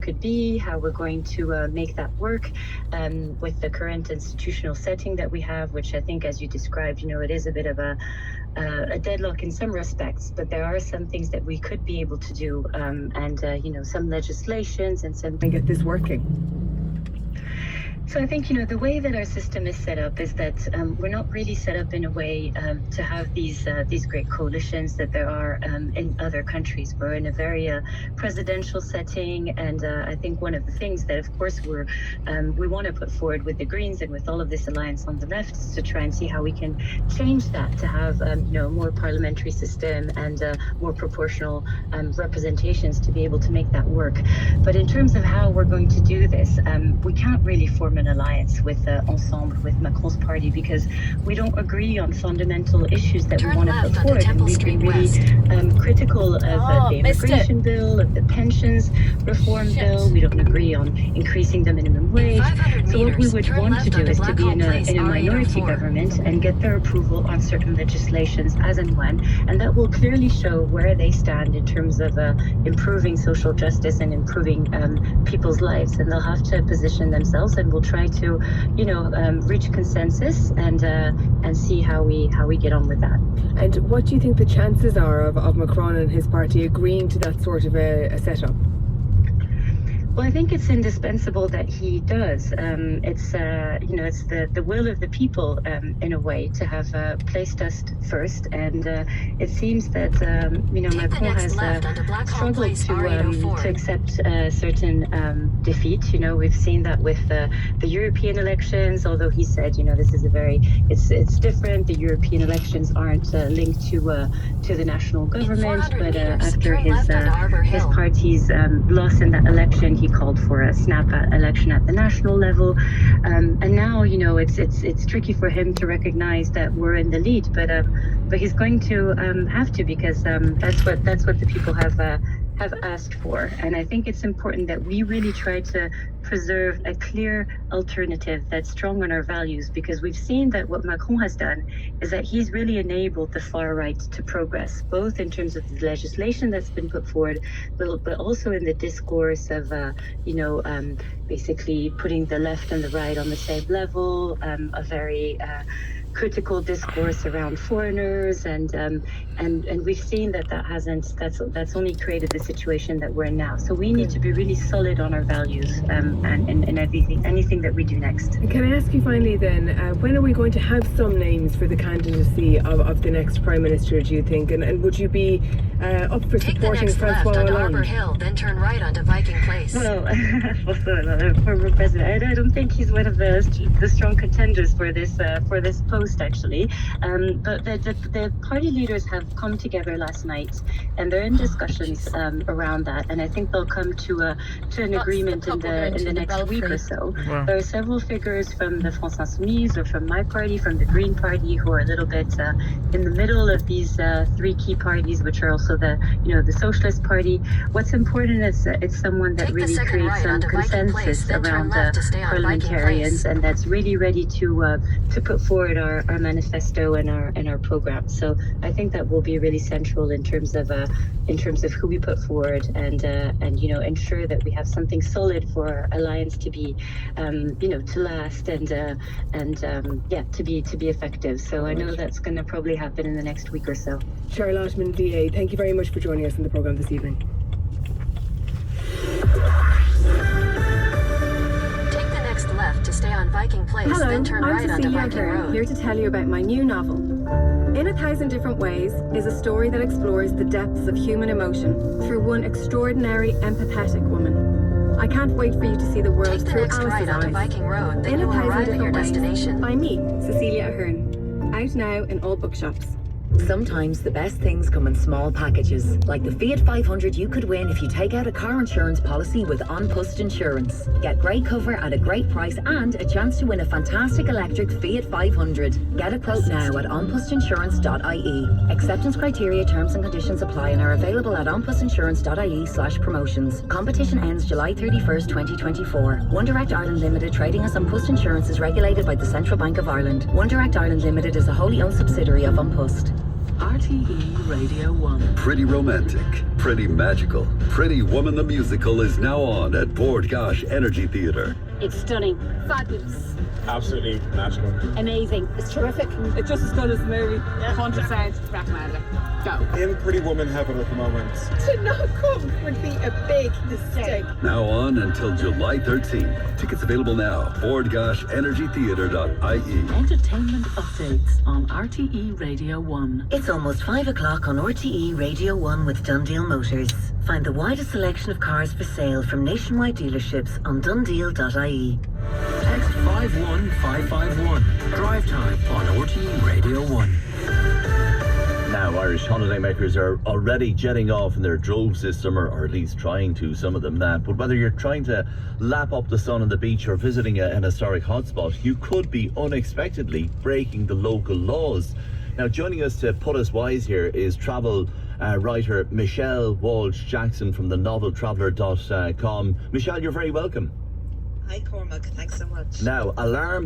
could be, how we're going to make that work with the current institutional setting that we have, which I think, as you described, it is a bit of a deadlock in some respects, but there are some things that we could be able to do, and some legislations and some. And get this working. So I think, the way that our system is set up is that we're not really set up in a way to have these great coalitions that there are in other countries. We're in a very presidential setting, and I think one of the things that, of course, we want to put forward with the Greens and with all of this alliance on the left is to try and see how we can change that to have a more parliamentary system and more proportional representations to be able to make that work. But in terms of how we're going to do this, we can't really form an alliance with Ensemble, with Macron's party, because we don't agree on fundamental issues that we want to put forward. And we've been really critical of the immigration bill, of the pensions reform bill. We don't agree on increasing the minimum wage. So what we would want to do is to be in a minority government and get their approval on certain legislations as and when, and that will clearly show where they stand in terms of improving social justice and improving people's lives. And they'll have to position themselves, and we'll try to, reach consensus and see how we get on with that. And what do you think the chances are of Macron and his party agreeing to that sort of a setup? Well, I think it's indispensable that he does. It's the will of the people in a way to have placed us first, and it seems that Macron has struggled to accept certain defeat. We've seen that with the European elections. Although he said, this is it's different. The European elections aren't linked to the national government, but after his party's loss in that election, he called for a snap election at the national level, and now it's tricky for him to recognize that we're in the lead, but he's going to have to, because that's what the people have asked for. And I think it's important that we really try to preserve a clear alternative that's strong on our values, because we've seen that what Macron has done is that he's really enabled the far right to progress, both in terms of the legislation that's been put forward, but also in the discourse of basically putting the left and the right on the same level, a very critical discourse around foreigners, and we've seen that's only created the situation that we're in now. So we need to be really solid on our values and anything that we do next. And can I ask you finally then, when are we going to have some names for the candidacy of the next Prime Minister, do you think? And would you be up for supporting Francois Hollande? Arbor Hill, then turn right onto Viking Place. Well, former president, I don't think he's one of the strong contenders for this post, actually. But the party leaders have come together last night, and they're in discussions around that, and I think they'll come to an agreement in the next week or so. Wow. There are several figures from the France Insoumise, or from my party, from the Green Party, who are a little bit in the middle of these three key parties, which are also the Socialist Party. What's important is it's someone that really creates some consensus around parliamentarians, and that's really ready to put forward our manifesto and our program. So I think that will be really central in terms of who we put forward, and ensure that we have something solid for our alliance to be to last and to be effective. So I know that's going to probably happen in the next week or so. Charlotte Ottman, VA, thank you very much for joining us on the program this evening. Left to stay on Viking Place, Hello, then turn I'm right onto Cecilia Viking Ahern, Road. here to tell you about my new novel. In 1,000 Different Ways is a story that explores the depths of human emotion through one extraordinary, empathetic woman. I can't wait for you to see the world through Alice's right onto eyes. Viking Road, then In you will 1,000 arrive at your Different Ways destination. by me, Cecilia Ahern. Out now in all bookshops. Sometimes the best things come in small packages, like the Fiat 500 you could win if you take out a car insurance policy with An Post Insurance. Get great cover at a great price and a chance to win a fantastic electric Fiat 500. Get a quote now at onpostinsurance.ie. Acceptance criteria, terms and conditions apply and are available at onpostinsurance.ie/promotions. Competition ends July 31st, 2024. One Direct Ireland Limited, trading as An Post Insurance, is regulated by the Central Bank of Ireland. One Direct Ireland Limited is a wholly owned subsidiary of An Post. RTE Radio 1. Pretty romantic, pretty magical. Pretty Woman the Musical is now on at Bord Gosh Energy Theatre. It's stunning. Fabulous. Absolutely magical. Amazing. It's terrific. It's just as good as the movie. 100% recommend it. Go. In Pretty Woman heaven at the moment. To not come would be a big mistake. Now on until July 13th. Tickets available now. BordGoshEnergyTheatre.ie. Entertainment updates on RTE Radio 1. It's almost 5 o'clock on RTE Radio 1 with Dundeel Motors. Find the widest selection of cars for sale from nationwide dealerships on dundeel.ie. Text 51551. Drive time on RTE Radio 1. Now, Irish holidaymakers are already jetting off in their droves this summer, or at least trying to, some of them. But whether you're trying to lap up the sun on the beach or visiting an historic hotspot, you could be unexpectedly breaking the local laws. Now, joining us to put us wise here is travel writer Michelle Walsh-Jackson from the noveltraveller.com. Michelle, you're very welcome. Hi Cormac, thanks so much. Now, alarm bells